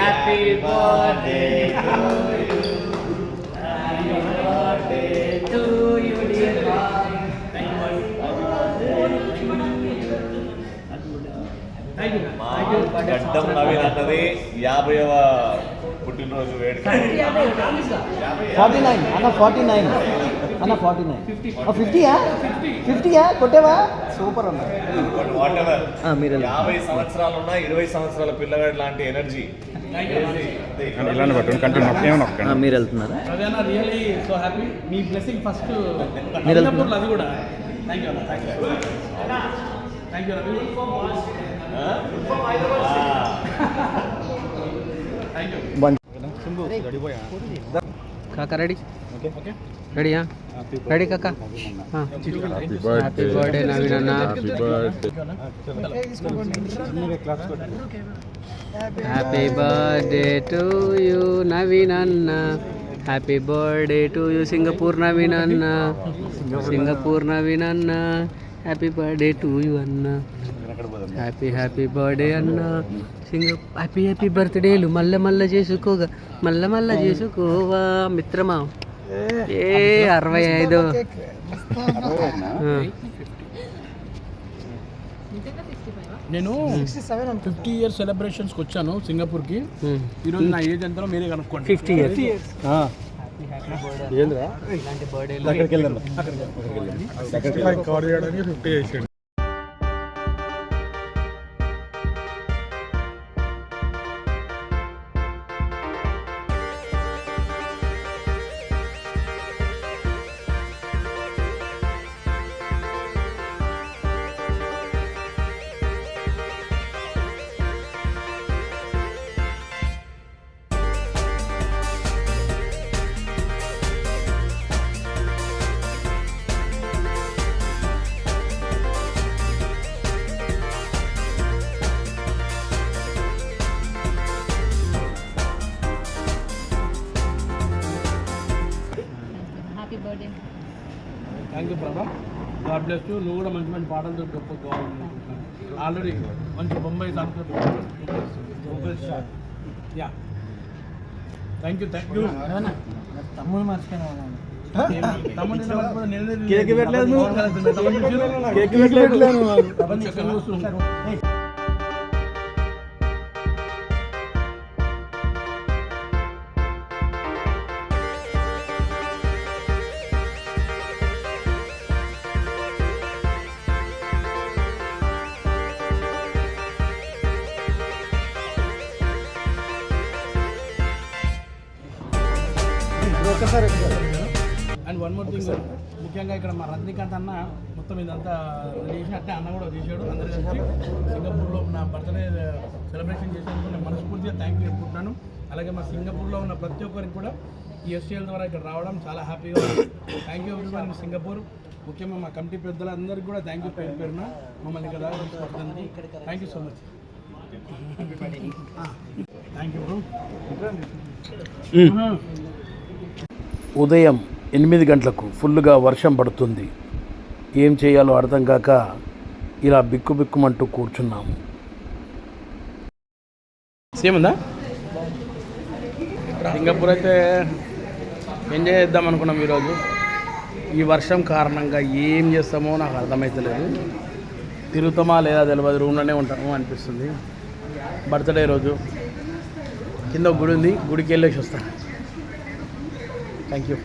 Happy birthday to you. Happy birthday to you, dear boy. Thank you. గడ్డం నవీన్ అన్నది 50వ పుట్టినరోజు వేడుక. 49 అన్న 49 అన్న 49 50యా 50యా కొట్టేవా సూపర్ అన్న. మీరు 50 సంవత్సరాలు ఉన్న 20 సంవత్సరాల పిల్లగాడి లాంటి ఎనర్జీ. మీరు వెళ్తున్నారా? Really so happy. మీ బ్లెస్సింగ్ ఫస్ట్ మీరు అది కూడా. Thank you thank you Ravi. కాకా రెడీ రెడీయా రెడీ కాకా హ్యాపీ బర్త్డే నవీన్ అన్న happy birthday to you Naveen అన్న happy birthday to you Singapore Naveen అన్న సింగపూర్ నవీన్ అన్న హ్యాపీ బర్త్డే టు యూ అన్న హ్యాపీ హ్యాపీ బర్త్డే అన్న హ్యాపీ హ్యాపీ బర్త్డేలు మళ్ళా మళ్ళా చేసుకోగా మళ్ళా చేసుకోవా మిత్రమా. 65 నేను 50 ఇయర్స్ సెలబ్రేషన్స్కి వచ్చాను సింగపూర్కి. ఈరోజు నా ఏజ్ ఎంతలో మీరే కనుక్కోండి. 50 ఇయర్స్ ఇలాంటి బర్త్డే థ్యాంక్ యూ ప్రభా. God bless you. నువ్వు కూడా మంచి మంచి పాటలతో గొప్ప కావాలి. ఆల్రెడీ మంచి బొంబాయి దాంట్లో యా థ్యాంక్ యూ తమ్ముడు మర్చిపోయినా తమ్ముడు కేక్ పెట్టలేదు అండ్ వన్ మోర్ థింగ్, ముఖ్యంగా ఇక్కడ మా రజనీకాంత్ అన్న మొత్తం ఇదంతా చేసి అట్టే అన్న కూడా చేశాడు. అందరూ కలిసి సింగపూర్లో నా బర్త్డే సెలబ్రేషన్ చేసేందుకు నేను మనస్ఫూర్తిగా థ్యాంక్ యూ చెప్పుకుంటున్నాను. అలాగే మా సింగపూర్లో ఉన్న ప్రతి ఒక్కరికి కూడా ఈ ఎస్టీఎల్ ద్వారా ఇక్కడ రావడం చాలా హ్యాపీగా ఉంది. Thank you everyone Singapore. ముఖ్యంగా మా కమిటీ పెద్దలందరికీ కూడా థ్యాంక్ యూ పేరున మమ్మల్ని ఇక్కడ తీసుకొచ్చినందుకు thank you so much. Thank you bro. ఉదయం 8 గంటలకు ఫుల్గా వర్షం పడుతుంది. ఏం చేయాలో అర్థం కాక ఇలా బిక్కుబిక్కుమంటూ కూర్చున్నాము. సేమ్ ఉందా? సింగపూర్ అయితే ఎంజాయ్ చేద్దాం అనుకున్నాం. ఈరోజు ఈ వర్షం కారణంగా ఏం చేస్తామో నాకు అర్థమవుతలేదు. తిరుగుతామా లేదా తెలియదు, రూమ్లోనే ఉంటాము అనిపిస్తుంది. బర్త్డే రోజు కింద ఒక గుడి ఉంది, గుడికి వెళ్ళేసి వస్తాను. Thank you.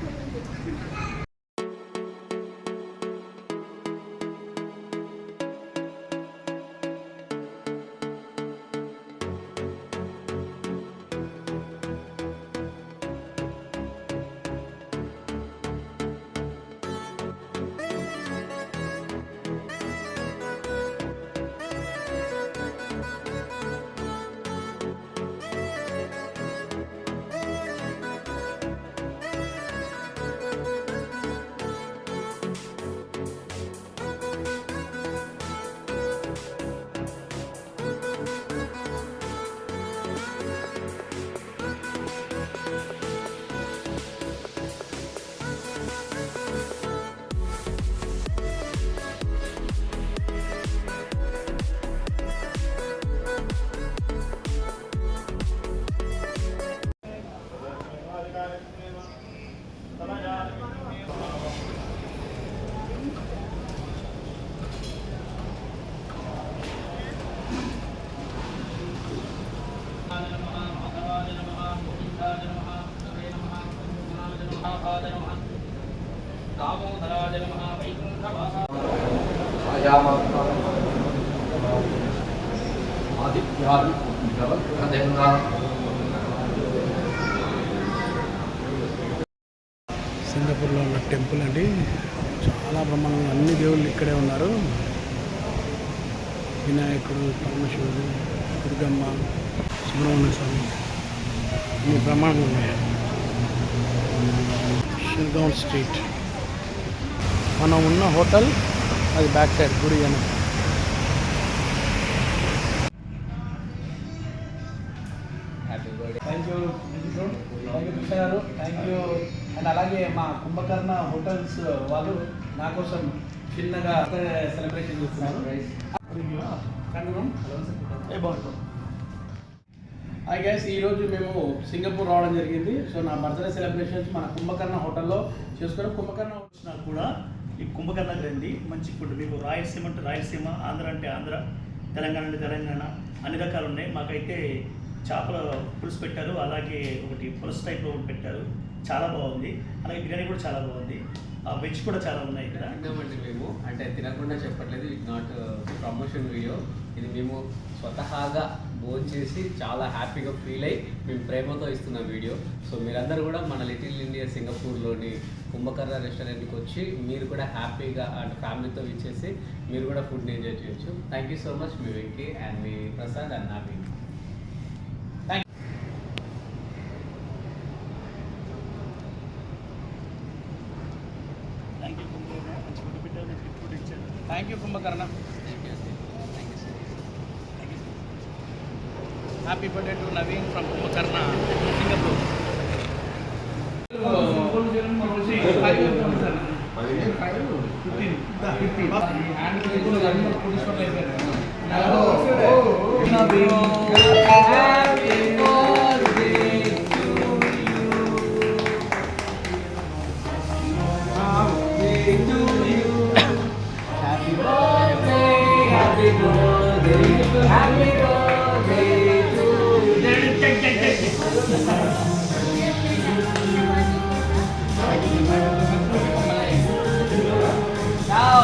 సింగపూర్లో ఉన్న టెంపుల్ అండి, చాలా బ్రహ్మాండంగా అన్ని దేవుళ్ళు ఇక్కడే ఉన్నారు. వినాయకుడు, పరమశివుడు, దుర్గమ్మ, సుబ్రహ్మణ్య స్వామి అన్ని బ్రహ్మాండంగా ఉన్నాయి. షిల్గాన్ స్ట్రీట్ మనం ఉన్న హోటల్ అది బ్యాక్ సైడ్ గుడి అని. థ్యాంక్ యూ కృష్ణ గారు, థ్యాంక్ యూ. అండ్ అలాగే మా కుంభకర్ణ హోటల్స్ వాళ్ళు నా కోసం చిన్నగా సెలబ్రేషన్ చేస్తున్నారు. హాయ్ గైస్, ఈరోజు మేము సింగపూర్ రావడం జరిగింది. సో నా బర్త్డే సెలబ్రేషన్స్ మన కుంభకర్ణ హోటల్లో చేసుకున్నాం. కుంభకర్ణ నాకు కూడా ఈ కుంభకర్ణకి రండి, మంచి ఫుడ్. మీకు రాయలసీమ అంటే రాయలసీమ, ఆంధ్ర అంటే ఆంధ్ర, తెలంగాణ అంటే తెలంగాణ, అన్ని రకాలు ఉన్నాయి. మాకైతే చేపల పులుసు పెట్టారు, అలాగే ఒకటి పులుసు టైప్లో ఒకటి పెట్టారు, చాలా బాగుంది. అలాగే బిర్యానీ కూడా చాలా బాగుంది. వెజ్ కూడా చాలా ఉన్నాయి ఇక్కడ. తిన్నామండి మేము, అంటే తినకుండా చెప్పట్లేదు, ఇట్ నాట్ ప్రమోషన్ వీడియో. ఇది మేము స్వతహాగా భోజనం చేసి చాలా హ్యాపీగా ఫీల్ అయ్యి మేము ప్రేమతో ఇస్తున్న వీడియో. సో మీరందరూ కూడా మన లిటిల్ ఇండియా సింగపూర్లోని కుంభకర్ణ రెస్టారెంట్కి వచ్చి మీరు కూడా హ్యాపీగా అంటే ఫ్యామిలీతో ఇచ్చేసి మీరు కూడా ఫుడ్ని ఎంజాయ్ చేయొచ్చు. థ్యాంక్ యూ సో మచ్ మీ వెంకీ అండ్ మీ ప్రసాద్ అండ్ నావి. Thank you Kumbhakarna. Happy birthday to Naveen from Kumbhakarna, Singapore. Ciao,